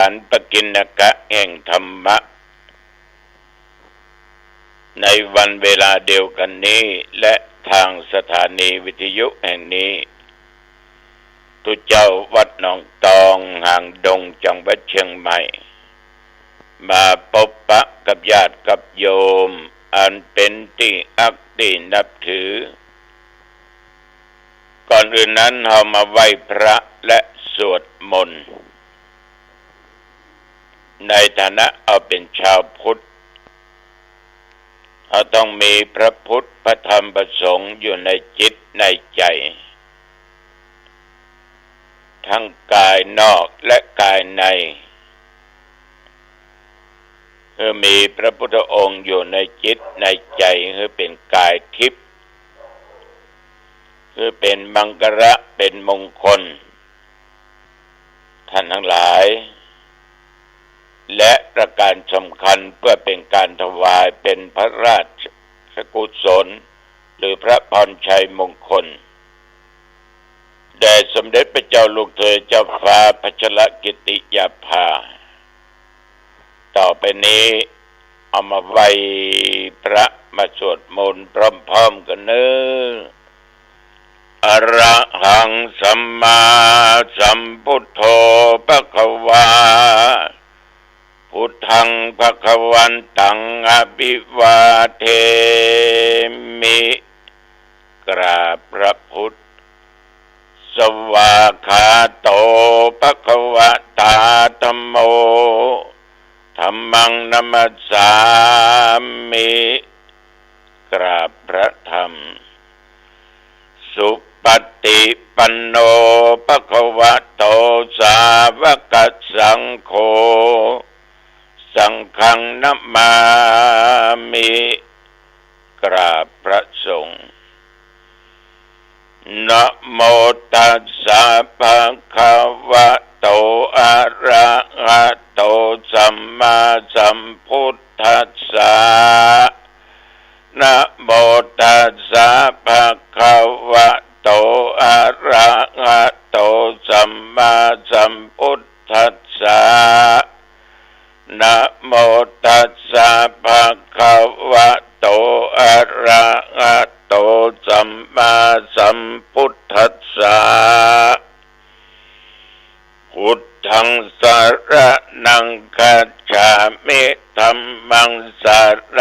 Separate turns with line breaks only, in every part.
การปกิณกะแห่งธรรมะในวันเวลาเดียวกันนี้และทางสถานีวิทยุแห่งนี้ทุเจ้าวัดหนองตองห่างดงจังหวัดเชียงใหม่มาพบปะกับญาติกับโยมอันเป็นที่อักที่นับถือก่อนอื่นนั้นเรามาไหว้พระและสวดมนต์ในฐานะเอาเป็นชาวพุทธเราต้องมีพระพุทธพระธรรมพระสงฆ์อยู่ในจิตในใจทั้งกายนอกและกายในคือมีพระพุทธองค์อยู่ในจิตในใจคือเป็นกายทิพย์คือเป็นมังกระเป็นมงคลท่านทั้งหลายและประการสำคัญเพื่อเป็นการถวายเป็นพระราชกุศลหรือพระพรชัยมงคลแด่สมเด็จพระเจ้าลูกเธอเจ้าฟ้าพัชรกิติยาภาต่อไปนี้เอามาไหว้พระมาสวดมนต์พร้อมๆกันเนอะอะระหังสัมมาสัมพุทโธภควาพุทธังภควันตังอภิวาเทมิกราบพระพุทธสวากขาโตภควตาธัมโมธัมมังนัมมัสสามิกราบพระธรรมสุปฏิปันโนภควโตสาวกสังโฆสังฆังนัมมามิกราบพระสงฆ์นะโมตัสสะภะคะวะโตอะระหะโตสัมมาสัมพุทธัสสะนะโมตัสสะภะคะวะโตอะระหะโตสัมมาสัมพุทธัสสะนะโมตัสสะภะคะวะโตอะระหะโตสัมมาสัมพุทธัสสะพุทธังสรณังคัจฉามิธัมมังสร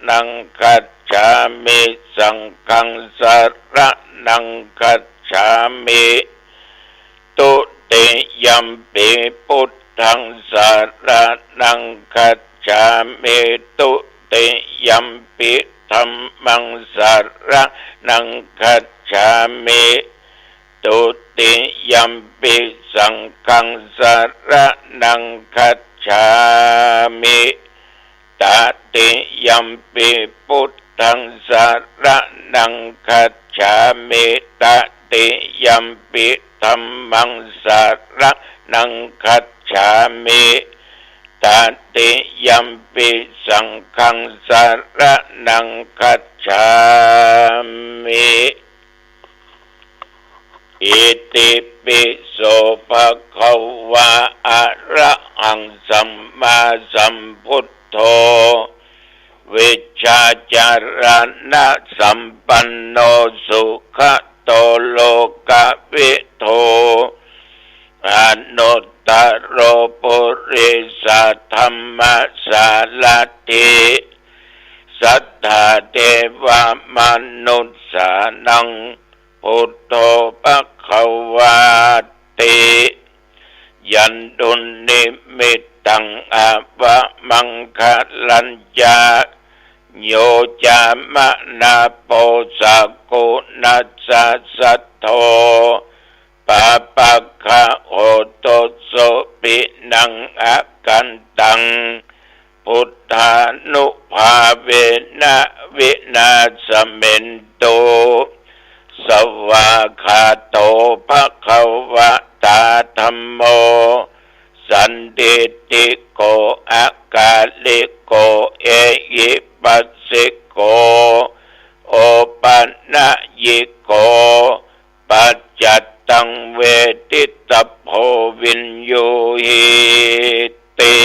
ณังคัจฉามิสังฆังสรณังคัจฉามิตุติยัมปิพุทธังสรณังคัจฉามิตุติยัมปิธัมมังสรณังคัจฉามิตุติยัมปิสังฆังสรณังคัจฉามิตติยัมปิพุทธังสรณังคัจฉามิตติยัมปิธัมมังสรณังคัจฉามิตติยัมปิสังฆังสรณังคัจฉามิอิติปิโสภะคะวะอะระหังสัมมาสัมพุทโธวิชชาจารณะสัมปันโนสุขโตโลกวิโทอนุตตโรปุริสธรรมสารถิสัทธาเทวมนุสสานังพุทโธภควาติยันตุนิมิตตังอะวะมังคลัญญาโยจามะนาโปสะกุนัสสะสัทโธปะปะคะโหโตโสปินังอะกันตังพุทธานุภาเวนะวินาศเมนโตสวากขาโตภควตาธัมโมสันติติโกอากาลิโกเอหิปัสสิโกโอปันญิโกปัจจต ตังเวทิตโพวินโยหิติ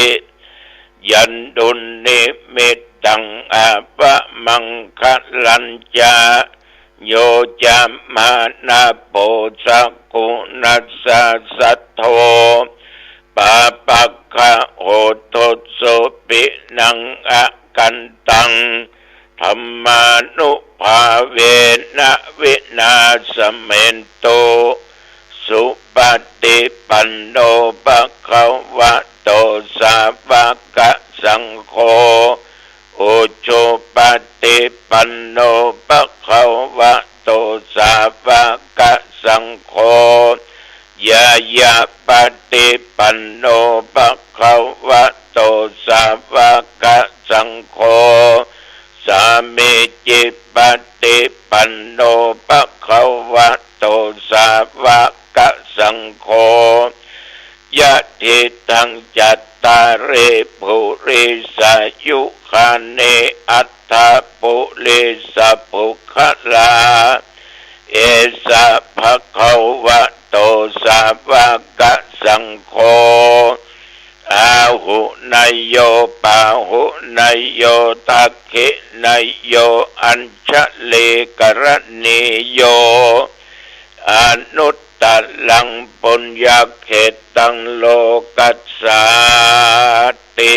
ยันดุลนิมิตตังอาปะมังคะลัญจาโยจามานาโปสักกุนัสสะสัทโธปาปักขะโหตุสุปินังอะกันตังธัมมานุภาเวนะวินาสเมนโตสุปฏิปันโนภะคะวะโตสาวกสังโฆอุจุปฏิปันโนภะคะวะโตสาวกสังโฆยายาปฏิปันโนภะคะวะโตสาวกสังโฆสามิจิปฏิปันโนภะคะวะโตสาวกสังโฆยะทิทังจัตตาริปุริสายุคาเนอัตถปุริสปุคลาเอสะภะคะวะโตสาวกสังโฆอาหุนายโยปาหุนายโยทักขินายโยอัญชเลกรณีโยอนุตตลังปุญญเขตังโลกัสสาติ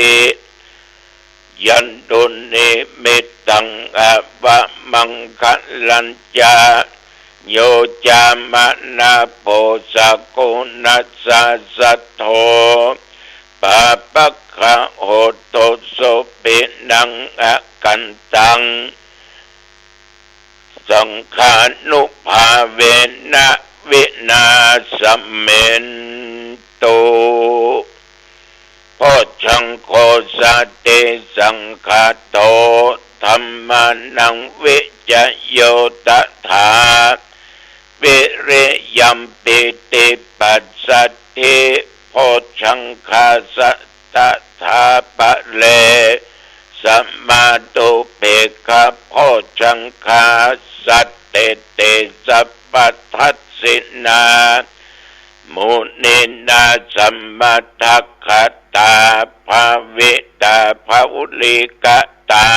ยันดุนิมิตตังอะวะมังคะลัญจาโยจามนาโปสักกุนัสสะสัทโธปาปักขะโหตุสุปินังอะกันตังสังขานุภาเวนะวินาสเมนโตโพชังโคสติสังฆาโตธัมมานังวิจโยตถาวิริยัมปิติปัสสัทธิโพชังคาสัตถาปะเลสัมมาตุเปกขะโพชังคาสัตเตเตสัพพัทธัสสินามุนินาสัมมาทัคขตาภาวิตาภาอุลิกตา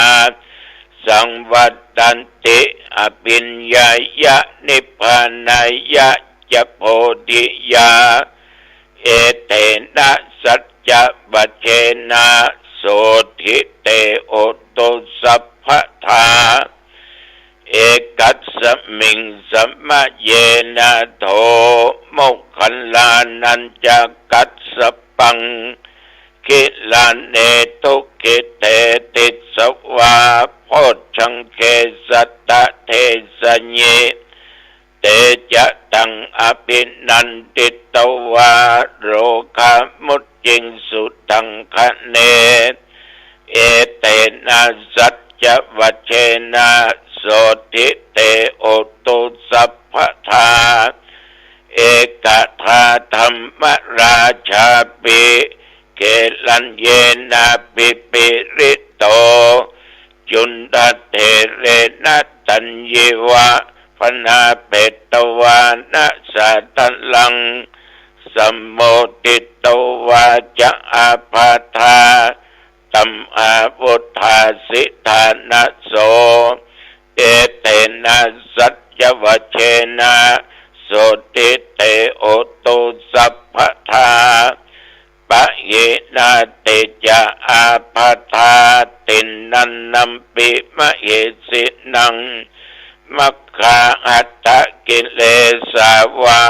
สังวัตตันติอภิญญายะนิพพานายะจะโพธิยาเอเตนะสัจจะวัชเชนะโสทิเตโอตุสัพพทาเอกัสสมิงสัมมะเยนะโทโมคคัลลานันจะกัสสปังกิลาเนตุกิเตติสวาโพชังเคสัตตะเทสเยเตจะตังอภินันติตวาโรคามุจจิงสุตังคะเนเอเตนะสัจจะวัชเชนะโสทิเตโอตุสัพพทาเอกทาธรรมราชาปิเกลัญเยนะปิปิริโตจุนตเทเรนะตัญเยวะพนาเปตวานะสัตลังสัมโมติตวาจะอาภาธาตัมอาวุธาสิทานะโสเอเตนะสัจจวัชเชนะโสติเตโอตุสัพพทาปะเยนะเตจะอาภาธาตินนันนัมปิมะเหสินังมัคคาอัตตะกิเลสาวะ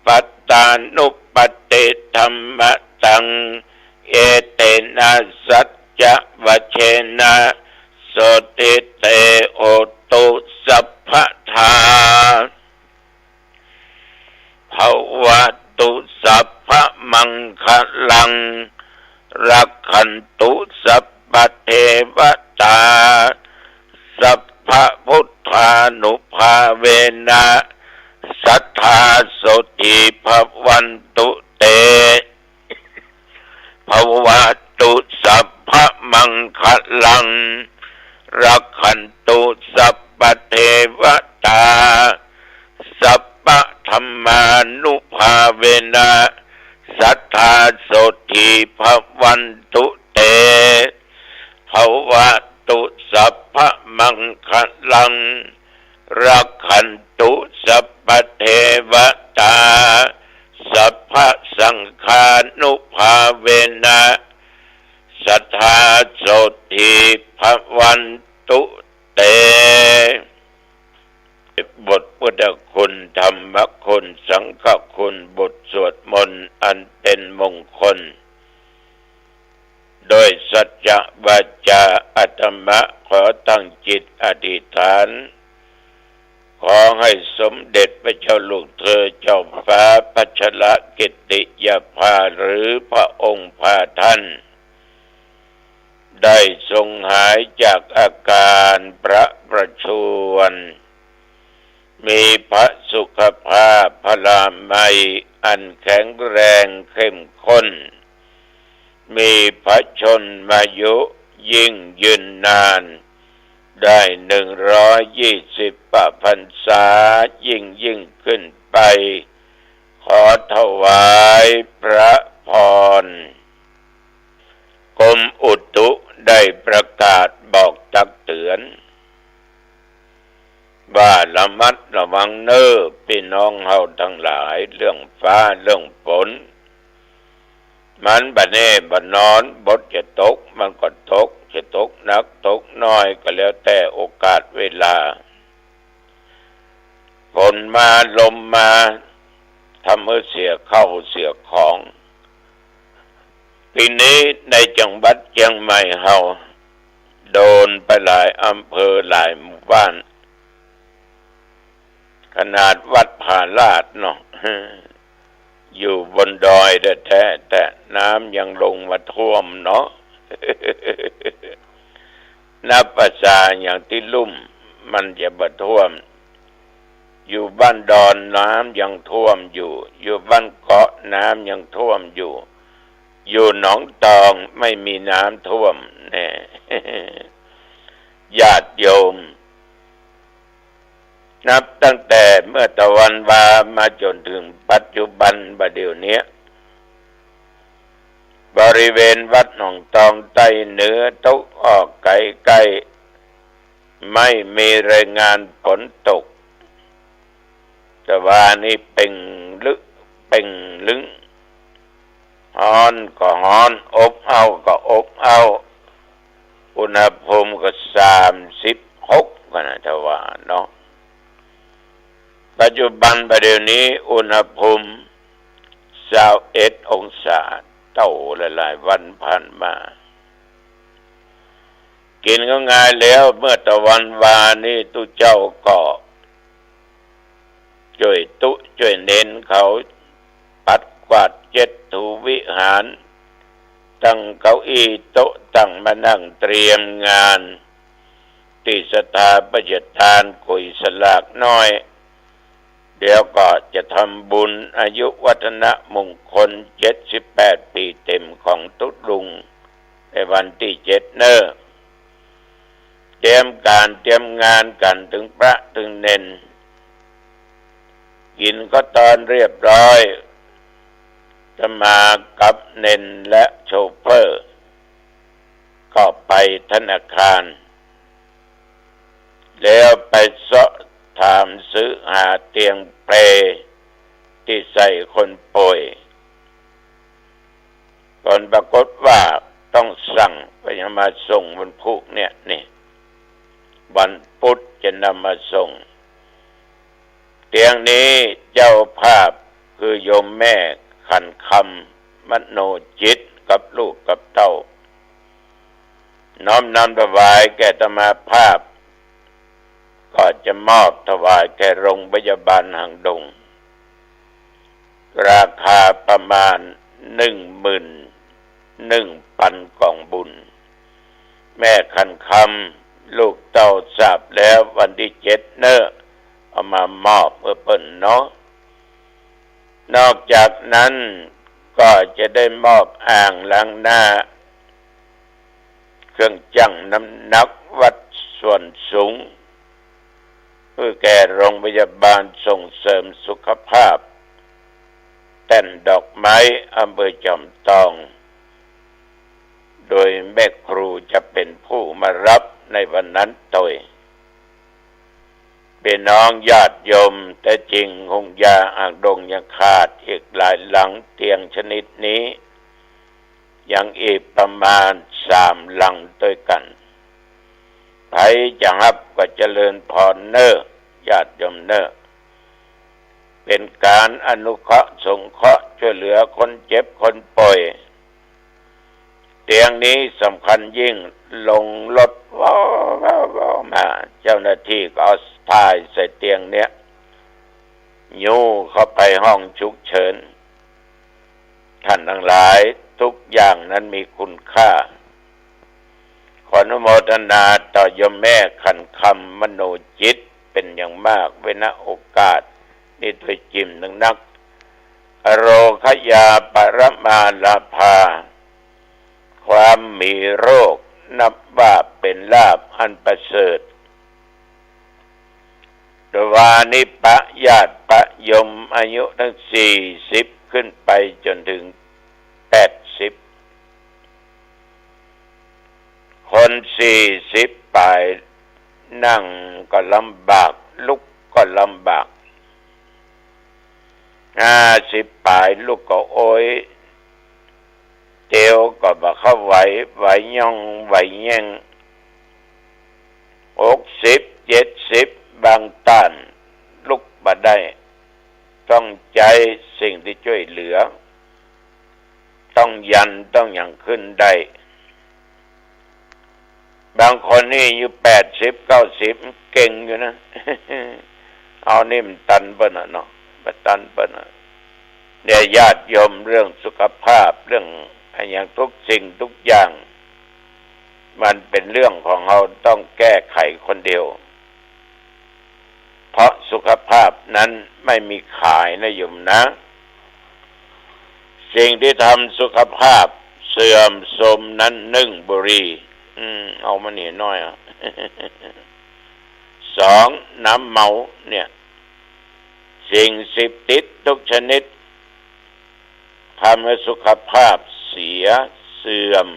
ปัตตานุปติธัมมะตังเอเตนะสัจจะวัชเชนะโสติเตโอตุสัพพทาภวตุสัพพมังคลังรักขันตุสัพพเทวตาสัพพพุทธานุภาเวนะสัทธาโสติภวันตุเตภวตุสัพพมังคลังรักขันตุสัพพเทวตาสัพพธรรมา ภวันตุเตภวะตุสัพพมังคลังรักขันตุสัพพเทวตาสัพพสังฆานุภาเวนะสัทธาโสติภวันตุเตบทพุทธคุณธรรมคุณสังฆคุณบทสวดมนต์อันเป็นมงคลโดยสัจจะวาจาอาตมะขอตั้งจิตอธิษฐานขอให้สมเด็จพระเจ้าลูกเธอเจ้าฟ้าพัชรกิติยาภาหรือพระองค์พาท่านได้ทรงหายจากอาการประชวรมีพระสุขภาพพลามัยอันแข็งแรงเข้มข้นมีพระชนมายุยิ่งยืนนานได้120 พรรษายิ่งขึ้นไปขอถวายพระพรกรมอุตุได้ประกาศบอกตักเตือนว่าระมัดระวังเน้อพี่น้องเฮาทั้งหลายเรื่องฟ้าเรื่องฝนมันบัดนี้บัดนอนบทจะตกมันก็ตกจะตกหนักตกน้อยก็แล้วแต่โอกาสเวลาฝนมาลมมาทำให้เสียเข้าเสียของปีนี้ในจังหวัดเชียงใหม่เฮาโดนไปหลายอำเภอหลายหมู่บ้านขนาดวัดผาลาดเนาะอยู่บนดอยแท้แต่น้ำยังลงมาท่วมเนาะนับประสาอย่างที่ลุ่มมันจะบ่ท่วมอยู่บ้านดอนน้ำยังท่วมอยู่บ้านเกาะน้ำยังท่วมอยู่หนองตองไม่มีน้ำท่วมแน่ญาติโยมนับตั้งแต่เมื่อตะวันวามาจนถึงปัจจุบันบัดเดี๋ยวนี้บริเวณวัดหนองตองใต้เหนือตกออกไกลไม่มีรายงานฝนตกแต่ว่านี่เป็นลึงฮ้อนก็ฮ้อนอบเอาก็อบเอาอุณหภูมิก็36ก็น่าจะว่าเนาะปัจจุบันประเดี๋ยวนี้อุณหภูมิ21 องศาเต่าหลายวันผ่านมากินก็ง่ายแล้วเมื่อตะวันวานี่ตุเจ้าก็ช่วยเน้นเขาปัดกวาดเจ็ดถูวิหารตั้งเก้าอี้โต๊ะตั้งมานั่งเตรียมงานที่สถาปัตยทานกุยสลากน้อยเดี๋ยวก็จะทำบุญอายุวัฒนมงคล78 ปีเต็มของตุ๊ดลุงในวันที่7เตรียมการเตรียมงานกันถึงพระถึงเน้นกินก็ตอนเรียบร้อยจะมากับเน้นและโชเฟอร์ก็ไปธนาคารแล้วไปสอบถามซื้อหาเตียงเปลที่ใส่คนป่วยก่อนปรากฏว่าต้องสั่งไปมาส่งวันพุธนี่วันพุธจะนำมาส่งเตียงนี้เจ้าภาพคือโยมแม่ขันคำมโนจิตกับลูกกับเต้าน้อมนำถวายแก่อาตมาภาพก็จะมอบถวายแก่โรงพยาบาลหางดงราคาประมาณ11,000 กล่องบุญแม่ขันคำลูกเต้าทราบแล้ววันที่7เอามามอบเพื่อเปิ้นเนาะนอกจากนั้นก็จะได้มอบอ่างล้างหน้าเครื่องชั่งน้ำหนักวัดส่วนสูงเพื่อแก่โรงพยาบาลส่งเสริมสุขภาพแต่นดอกไม้อำเภอจอมทอง โดยแม่ครูจะเป็นผู้มารับในวันนั้นโดยเป็นน้องญาติโยมแต่จริงคงยาอ่างดงยังขาดอีกหลายหลังเตียงชนิดนี้ยังอีกประมาณ3 หลังด้วยกันใครจะรับก็เจริญพรเนอญาติโยมเนอเป็นการอนุเคราะห์สงเคราะห์ช่วยเหลือคนเจ็บคนป่วยเตียงนี้สำคัญยิ่งลงรถว้าวมาเจ้าหน้าที่ก็เอาผ้าใส่เตียงเนี้ยยูเข้าไปห้องฉุกเฉินท่านทั้งหลายทุกอย่างนั้นมีคุณค่าขออนุโมทนาต่อโยมแม่ขันคำมโนจิตเป็นอย่างมากเวณโอกาสนี่ถวยจิมนักอโรคยาปรมาลาภาความมีโรคนับว่าเป็นลาภอันประเสริฐดวานิปะญาติปะยมอายุทั้ง40ขึ้นไปจนถึง80คน40ปลายนั่งก็ลำบากลุกก็ลำบาก50ปลายลุกก็โอยเตียวก็บ่เข้าไหวย่องไหวแย่ง60 70บางต้านลุกบ่ได้ต้องใจสิ่งที่ช่วยเหลือต้องยันต้องอย่างขึ้นได้บางคนนี่อยู่80 90เก่งอยู่นะ เอานิ่มตันเปิ้นเนาะบ่ตันเปิ้นเนี่ยญาติโยมเรื่องสุขภาพเรื่องอย่างทุกสิ่งทุกอย่างมันเป็นเรื่องของเราต้องแก้ไขคนเดียวเพราะสุขภาพนั้นไม่มีขายนะโยมนะสิ่งที่ทำสุขภาพเสื่อมโทรมนั้น1บุหรี่เอามานี่น้อย2น้ำเมาเนี่ยสิ่งเสพติดทุกชนิดทำให้สุขภาพเสียเสื่อม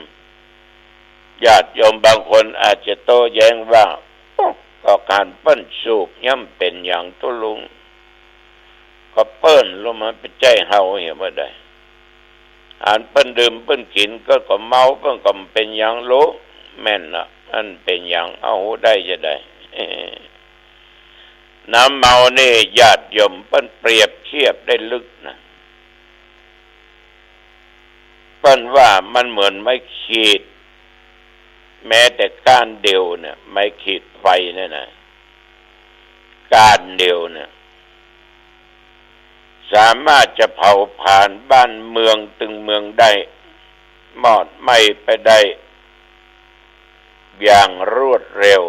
ญาติโยมบางคนอาจจะโต้แย้งว่าก็การเปิ้นสูบย่ำเป็นอย่างตุลุงก็เปิ้นลงมาเป็นใจเฮาเห็นบ่ได้อ่านเปิ้นดื่มเปิ้นกินก็เมาเปิ้นก็เป็นอย่างโลแม่นน่ะอันเป็นอย่างเอาได้จะได้ น้ำเมานี่ญาติโยมเปิ้นเปรียบเทียบได้ลึกนะเปิ้นว่ามันเหมือนไม้ขีดแม้แต่ก้านเดียวเนี่ยไม้ขีดไฟเนี่ยนะก้านเดียวเนี่ยสามารถจะเผาผ่านบ้านเมืองตึงเมืองได้มอดไหม้ไปได้อย่างรวดเร็ว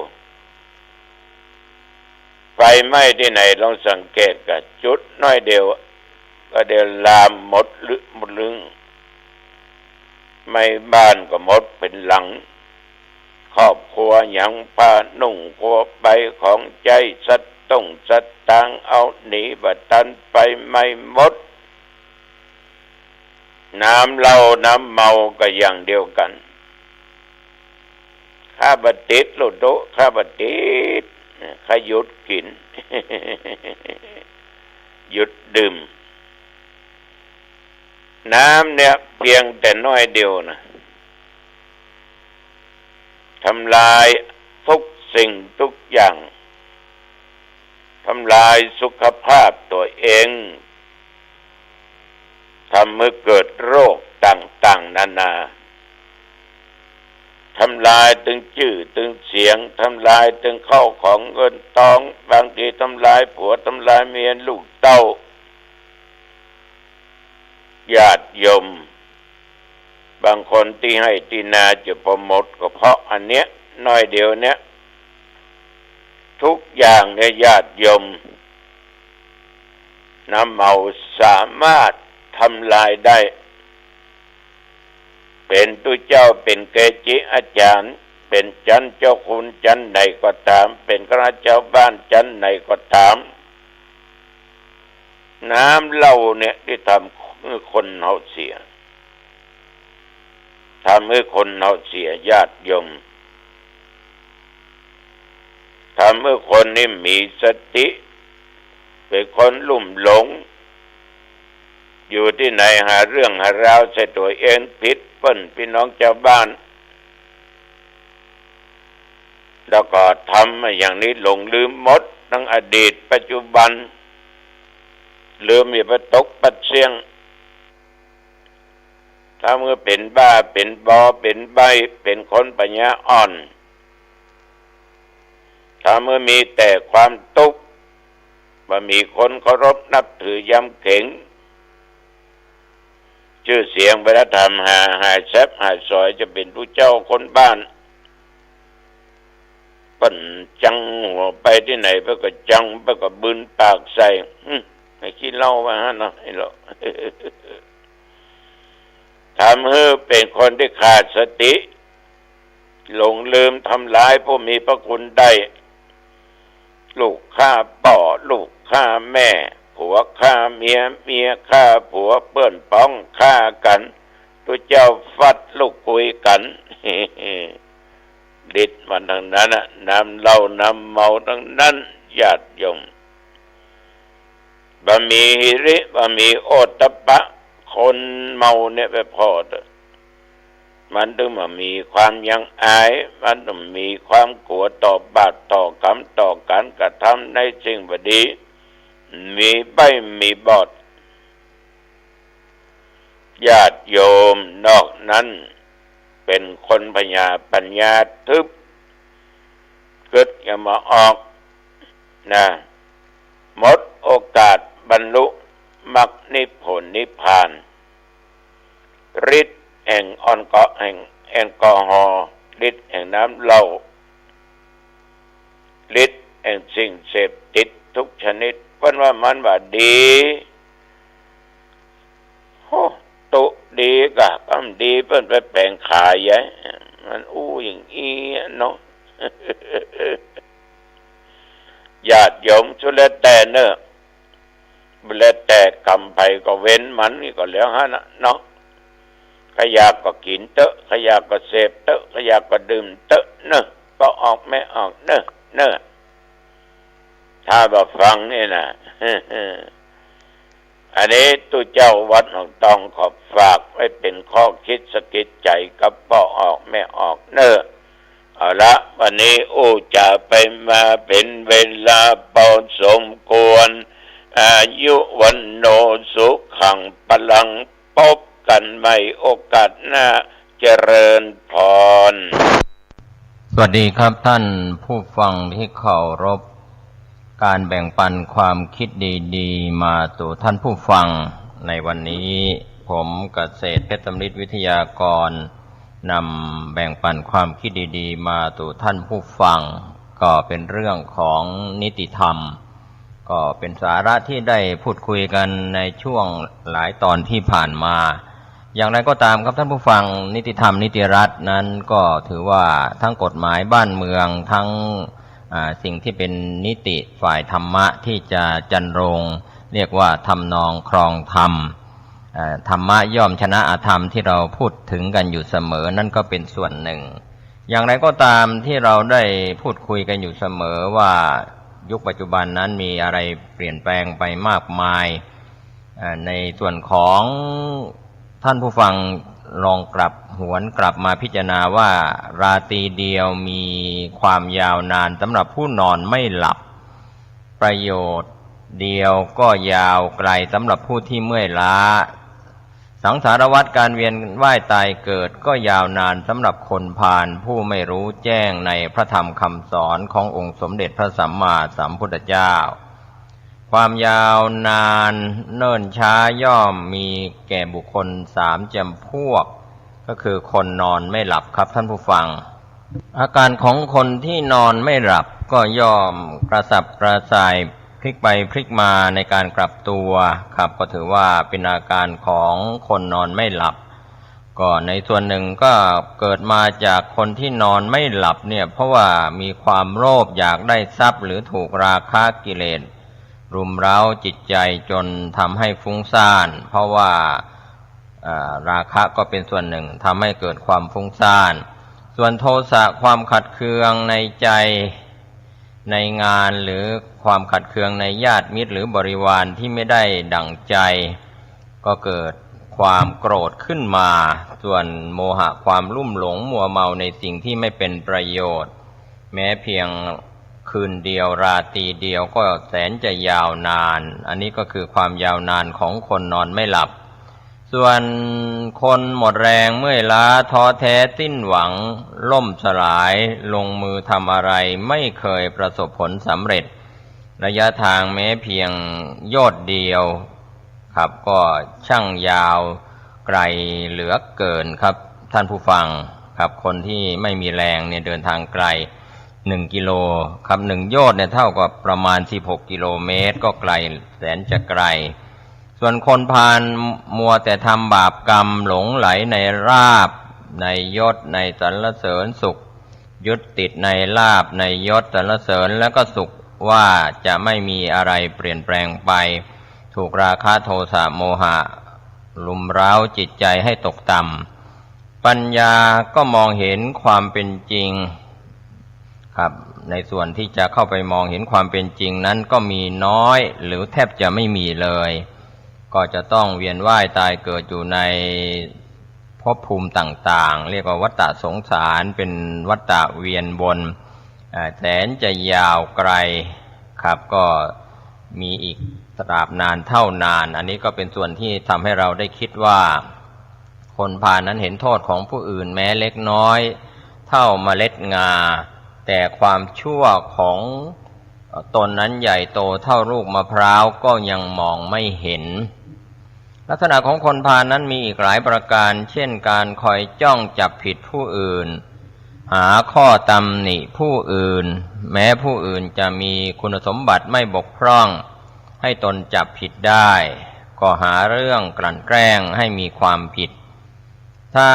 ไฟไหม้ที่ไหนลองสังเกตกับจุดน้อยเดียวก็เดี๋ยวลามหมดลึงไม่บ้านก็หมดเป็นหลังครอบครัวหยังผ้านุ่งครัวไปของใจสัตตางเอาหนีบัดตันไปไม่หมดน้ำเหล้าน้ำเมาก็อย่างเดียวกันข้าบัดติดลุโดข้าบัดติดข้าหยุดกิน หยุดดื่มน้ำเนี่ยเพียงแต่น้อยเดียวนะทำลายทุกสิ่งทุกอย่างทำลายสุขภาพตัวเองทำให้เกิดโรคต่างๆนานาทำลายถึงชื่อถึงเสียงทำลายถึงเข้าของเงินทองบางทีทำลายผัวทำลายเมียลูกเต้าญาติโยมบางคนที่ให้ที่นาจะประหมดก็เพราะอันเนี้ยน้อยเดียวเนี้ยทุกอย่างในญาติโยมน้ำเมาสามารถทำลายได้เป็นตุเจ้าเป็นเกจิอาจารย์เป็นจันเจ้าคุณจันไหนก็ตามเป็นคณะเจ้าบ้านจันไหนก็ตามน้ำเหล้าเนี่ยที่ทำคนเขาเสีย ทำให้คนเราเสียญาติโยมทำให้คนนี่มีสติเป็นคนลุ่มหลงอยู่ที่ไหนหาเรื่องหาราวใส่ตัวเองผิดเปิ้นพี่น้องชาวบ้านแล้วก็ทำมาอย่างนี้หลงลืมหมดทั้งอดีตปัจจุบันลืมมีประตกปัดเสียงถ้าเมื่อเป็นบ้าเป็นบอเป็นใบเป็นคนปัญญาอ่อนถ้าเมื่อมีแต่ความทุกข์ว่ามีคนเคารพนับถือยำเข่งชื่อเสียงวัฒนธรรมหาแซบหาซอยจะเป็นผู้เจ้าคนบ้านปั่นจังหัวไปที่ไหนเพื่อก็จังเพื่อก็บึนปากใส่ให้คิดเล่าว่าฮะเนาะไอ้เราทำให้เป็นคนที่ขาดสติหลงลืมทำร้ายผู้มีพระคุณได้ลูกฆ่าพ่อลูกฆ่าแม่ผัวฆ่าเมียเมียฆ่าผัวเปื้อนป้องฆ่ากันตัวเจ้าฟัดลูกคุยกันดิดมันทั้งนั้นน่ะน้ำเหล้าน้ำเมาทั้งนั้นญาติโยมบะมีหิริบะมีโอตตปะคนเมาเนี่ยไปพอมันต้องมามีความยังอายมันต้องมีความกลัวต่อบาปต่อกรรมต่อการกระทำในสิ่งบดีมีใบมีบอดญาติโยมนอกนั้นเป็นคนปัญญาทึบเกิดอย่ามาออกนะหมดโอกาสบรรลุมรรคนิพพานนิพพานฤทธิ์แห่งแอลกอฮอล์ฤทธิ์แห่งน้ำเหล้าฤทธิ์แห่งสิ่งเสพติดทุกชนิดเพิ่นว่ามันว่าดีโหตุดีกะกำดีเพิ่นไปแปลงขายยะมันอย่างอีเนาะ ญาติโยมสุดแล้วแต่เนอะแล้วแต่กรรมไปก็เว้นมันนี่ก็แล้วฮะเนาะขยากก็กินเตอะขยากก็เสพเตอะขยากก็ดื่มเตอะเนอะก็ออกไม่ออกเนอะถ้าบ่ฟังนี่นะ อันนี้ตู้เจ้าวัดหนองตองขอฝากไว้เป็นข้อคิดสะกิดใจกับบ่ออกไม่ออกเนอะเอาละวันนี้จะไปมาเป็นเวลาพอสมควรอายุวันโนสุขังพลังพบกันใหม่โอกาสหน้าเจริญพร
สวัสดีครับท่านผู้ฟังที่เคารพการแบ่งปันความคิดดีๆมาสู่ท่านผู้ฟังในวันนี้ผมเกษตรเพชรสำริดวิทยากรนำแบ่งปันความคิดดีๆมาสู่ท่านผู้ฟังก็เป็นเรื่องของนิติธรรมก็เป็นสาระที่ได้พูดคุยกันในช่วงหลายตอนที่ผ่านมาอย่างไรก็ตามครับท่านผู้ฟังนิติธรรมนิติรัฐนั้นก็ถือว่าทั้งกฎหมายบ้านเมืองทั้งสิ่งที่เป็นนิติฝ่ายธรรมะที่จะจันรงเรียกว่าทำนองครองธรรมธรรมะย่อมชนะอธรรมที่เราพูดถึงกันอยู่เสมอนั่นก็เป็นส่วนหนึ่งอย่างไรก็ตามที่เราได้พูดคุยกันอยู่เสมอว่ายุคปัจจุบันนั้นมีอะไรเปลี่ยนแปลงไปมากมายในส่วนของท่านผู้ฟังลองหวนกลับมาพิจารณาว่าราตรีเดียวมีความยาวนานสำหรับผู้นอนไม่หลับประโยชน์เดียวก็ยาวไกลสำหรับผู้ที่เมื่อยล้าสังสารวัฏการเวียนว่ายตายเกิดก็ยาวนานสำหรับคนพาลผู้ไม่รู้แจ้งในพระธรรมคำสอนขององค์สมเด็จพระสัมมาสัมพุทธเจ้าความยาวนานเนิ่นช้าย่อมมีแก่บุคคล3 จำพวกก็คือคนนอนไม่หลับครับท่านผู้ฟังอาการของคนที่นอนไม่หลับก็ย่อมกระสับกระส่ายพลิกไปพลิกมาในการกลับตัวครับก็ถือว่าเป็นอาการของคนนอนไม่หลับก็ในส่วนหนึ่งก็เกิดมาจากคนที่นอนไม่หลับเนี่ยเพราะว่ามีความโลภอยากได้ทรัพย์หรือถูกราคะกิเลสรุมเร้าจิตใจจนทำให้ฟุ้งซ่านเพราะว่า ราคะก็เป็นส่วนหนึ่งทำให้เกิดความฟุ้งซ่านส่วนโทสะความขัดเคืองในใจในงานหรือความขัดเคืองในญาติมิตรหรือบริวารที่ไม่ได้ดั่งใจก็เกิดความโกรธขึ้นมาส่วนโมหะความลุ่มหลงมัวเมาในสิ่งที่ไม่เป็นประโยชน์แม้เพียงคืนเดียวราตรีเดียวก็แสนจะยาวนานอันนี้ก็คือความยาวนานของคนนอนไม่หลับส่วนคนหมดแรงเมื่อยล้าท้อแท้สิ้นหวังล่มสลายลงมือทำอะไรไม่เคยประสบผลสำเร็จระยะทางแม้เพียงโยชน์เดียวครับก็ช่างยาวไกลเหลือเกินครับท่านผู้ฟังครับคนที่ไม่มีแรงเนี่ยเดินทางไกล1 กิโลครับ1 โยชน์เนี่ยเท่ากับประมาณ16 กิโลเมตรก็ไกลแสนจะไกลส่วนคนพาลมัวแต่ทำบาปกรรมหลงไหลในลาภในยศในสรรเสริญสุขยึดติดในลาภในยศสรรเสริญแล้วก็สุขว่าจะไม่มีอะไรเปลี่ยนแปลงไปถูกราคะโทสะโมหะลุมเร้าจิตใจให้ตกต่ำปัญญาก็มองเห็นความเป็นจริงครับในส่วนที่จะเข้าไปมองเห็นความเป็นจริงนั้นก็มีน้อยหรือแทบจะไม่มีเลยก็จะต้องเวียนว่ายตายเกิดอยู่ในภพภูมิต่างๆเรียกว่าวัฏฏะสงสารเป็นวัฏฏะเวียนวนแสนจะยาวไกลครับก็มีอีกตราบนานเท่านานอันนี้ก็เป็นส่วนที่ทำให้เราได้คิดว่าคนพาลนั้นเห็นโทษของผู้อื่นแม้เล็กน้อยเท่าเมล็ดงาแต่ความชั่วของตนนั้นใหญ่โตเท่าลูกมะพร้าวก็ยังมองไม่เห็นลักษณะของคนพาลนั้นมีอีกหลายประการเช่นการคอยจ้องจับผิดผู้อื่นหาข้อตำหนิผู้อื่นแม้ผู้อื่นจะมีคุณสมบัติไม่บกพร่องให้ตนจับผิดได้ก็หาเรื่องกลั่นแกล้งให้มีความผิดถ้า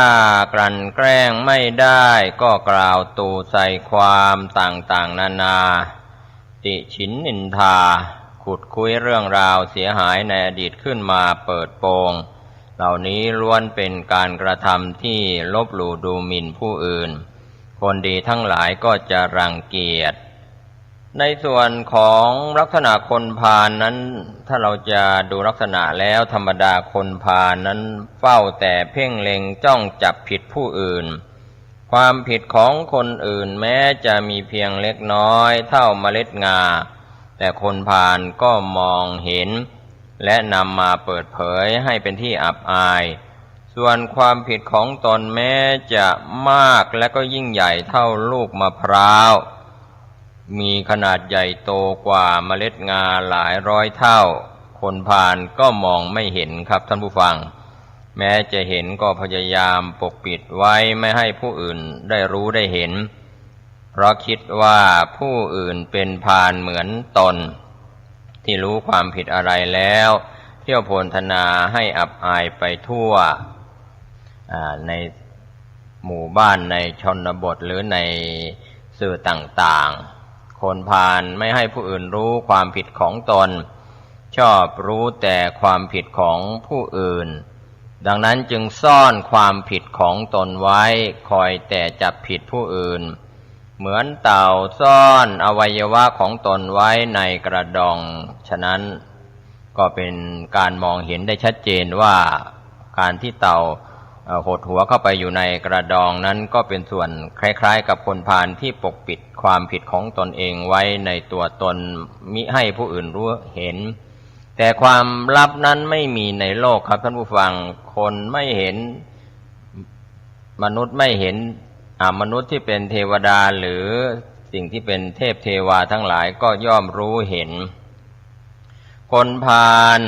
กลั่นแกล้งไม่ได้ก็กล่าวตู่ใส่ความต่างๆนานาติฉินนินทาขุดคุยเรื่องราวเสียหายในอดีตขึ้นมาเปิดโปงเหล่านี้ล้วนเป็นการกระทำที่ลบหลู่ดูหมิ่นผู้อื่นคนดีทั้งหลายก็จะรังเกียจในส่วนของลักษณะคนพาลนั้นถ้าเราจะดูลักษณะแล้วธรรมดาคนพาลนั้นเฝ้าแต่เพ่งเล็งจ้องจับผิดผู้อื่นความผิดของคนอื่นแม้จะมีเพียงเล็กน้อยเท่าเมล็ดงาแต่คนพาลก็มองเห็นและนำมาเปิดเผยให้เป็นที่อับอายส่วนความผิดของตนแม้จะมากและก็ยิ่งใหญ่เท่าลูกมะพร้าวมีขนาดใหญ่โตกว่าเมล็ดงาหลายร้อยเท่าคนพาลก็มองไม่เห็นครับท่านผู้ฟังแม้จะเห็นก็พยายามปกปิดไว้ไม่ให้ผู้อื่นได้รู้ได้เห็นเพราะคิดว่าผู้อื่นเป็นพาลเหมือนตนที่รู้ความผิดอะไรแล้วเที่ยวโพลธนาให้อับอายไปทั่วในหมู่บ้านในชนบทหรือในสื่อต่างๆคนพาลไม่ให้ผู้อื่นรู้ความผิดของตนชอบรู้แต่ความผิดของผู้อื่นดังนั้นจึงซ่อนความผิดของตนไว้คอยแต่จับผิดผู้อื่นเหมือนเต่าซ่อนอวัยวะของตนไว้ในกระดองฉะนั้นก็เป็นการมองเห็นได้ชัดเจนว่าการที่เต่าหดหัวเข้าไปอยู่ในกระดองนั้นก็เป็นส่วนคล้ายๆกับคนพาลที่ปกปิดความผิดของตนเองไว้ในตัวตนมิให้ผู้อื่นรู้เห็นแต่ความลับนั้นไม่มีในโลกครับท่านผู้ฟังคนไม่เห็นมนุษย์ไม่เห็นมนุษย์ที่เป็นเทวดาหรือสิ่งที่เป็นเทพเทวาทั้งหลายก็ย่อมรู้เห็นคนพาล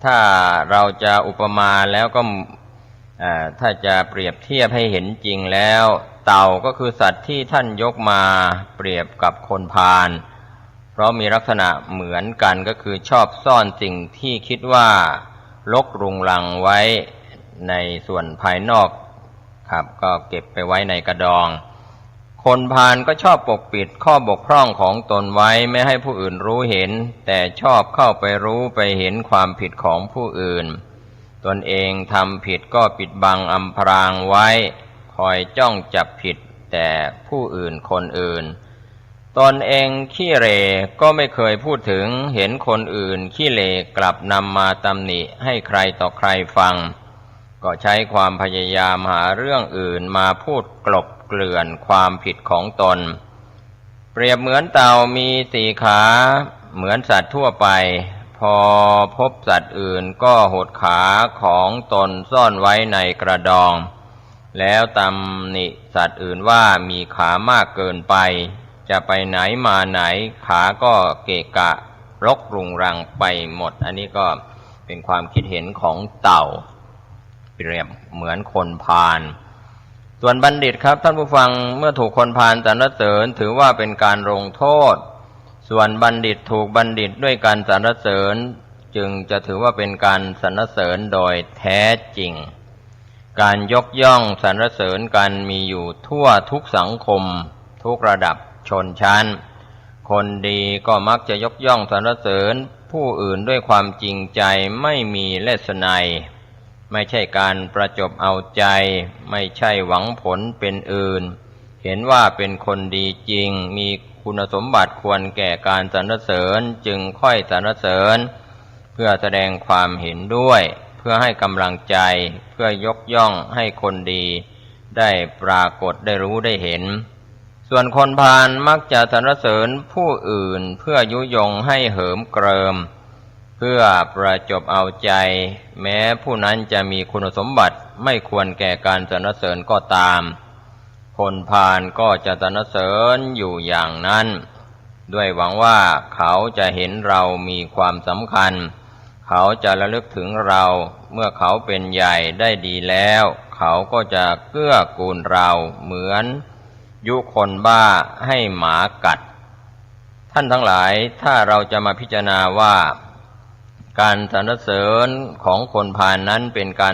ถ้าเราจะอุปมาแล้วก็ถ้าจะเปรียบเทียบให้เห็นจริงแล้วเต่าก็คือสัตว์ที่ท่านยกมาเปรียบกับคนพาลเพราะมีลักษณะเหมือนกันก็คือชอบซ่อนสิ่งที่คิดว่ารกรุงรังไว้ในส่วนภายนอกครับก็เก็บไปไว้ในกระดองคนพาลก็ชอบปกปิดข้อบกพร่องของตนไว้ไม่ให้ผู้อื่นรู้เห็นแต่ชอบเข้าไปรู้ไปเห็นความผิดของผู้อื่น ตนเองทำผิดก็ปิดบังอำพรางไว้คอยจ้องจับผิดแต่ผู้อื่นคนอื่นตนเองขี้เหร่ก็ไม่เคยพูดถึงเห็นคนอื่นขี้เหร่กลับนำมาตำหนิให้ใครต่อใครฟังก็ใช้ความพยายามหาเรื่องอื่นมาพูดกลบเกลื่อนความผิดของตนเปรียบเหมือนเต่ามีสี่ขาเหมือนสัตว์ทั่วไปพอพบสัตว์อื่นก็หดขาของตนซ่อนไว้ในกระดองแล้วตำหนิสัตว์อื่นว่ามีขามากเกินไปจะไปไหนมาไหนขาก็เกะกะรกรุงรังไปหมดอันนี้ก็เป็นความคิดเห็นของเต่าเปรียบเหมือนคนพาลส่วนบัณฑิตครับท่านผู้ฟังเมื่อถูกคนพาลสรรเสริญถือว่าเป็นการลงโทษส่วนบัณฑิตถูกบัณฑิตด้วยการสรรเสริญจึงจะถือว่าเป็นการสรรเสริญโดยแท้จริงการยกย่องสรรเสริญกันมีอยู่ทั่วทุกสังคมทุกระดับชนชั้นคนดีก็มักจะยกย่องสรรเสริญผู้อื่นด้วยความจริงใจไม่มีเลสไนไม่ใช่การประจบเอาใจไม่ใช่หวังผลเป็นอื่นเห็นว่าเป็นคนดีจริงมีคุณสมบัติควรแก่การสรรเสริญจึงค่อยสรรเสริญเพื่อแสดงความเห็นด้วยเพื่อให้กำลังใจเพื่อยกย่องให้คนดีได้ปรากฏได้รู้ได้เห็นส่วนคนพาลมักจะสรรเสริญผู้อื่นเพื่อยุยงให้เหิมเกริมเพื่อประจบเอาใจแม้ผู้นั้นจะมีคุณสมบัติไม่ควรแก่การสรรเสริญก็ตามคนพาลก็จะสรรเสริญอยู่อย่างนั้นด้วยหวังว่าเขาจะเห็นเรามีความสำคัญเขาจะระลึกถึงเราเมื่อเขาเป็นใหญ่ได้ดีแล้วเขาก็จะเกื้อกูลเราเหมือนยุคนบ้าให้หมากัดท่านทั้งหลายถ้าเราจะมาพิจารณาว่าการสรรเสริญของคนพาลนั้นเป็นการ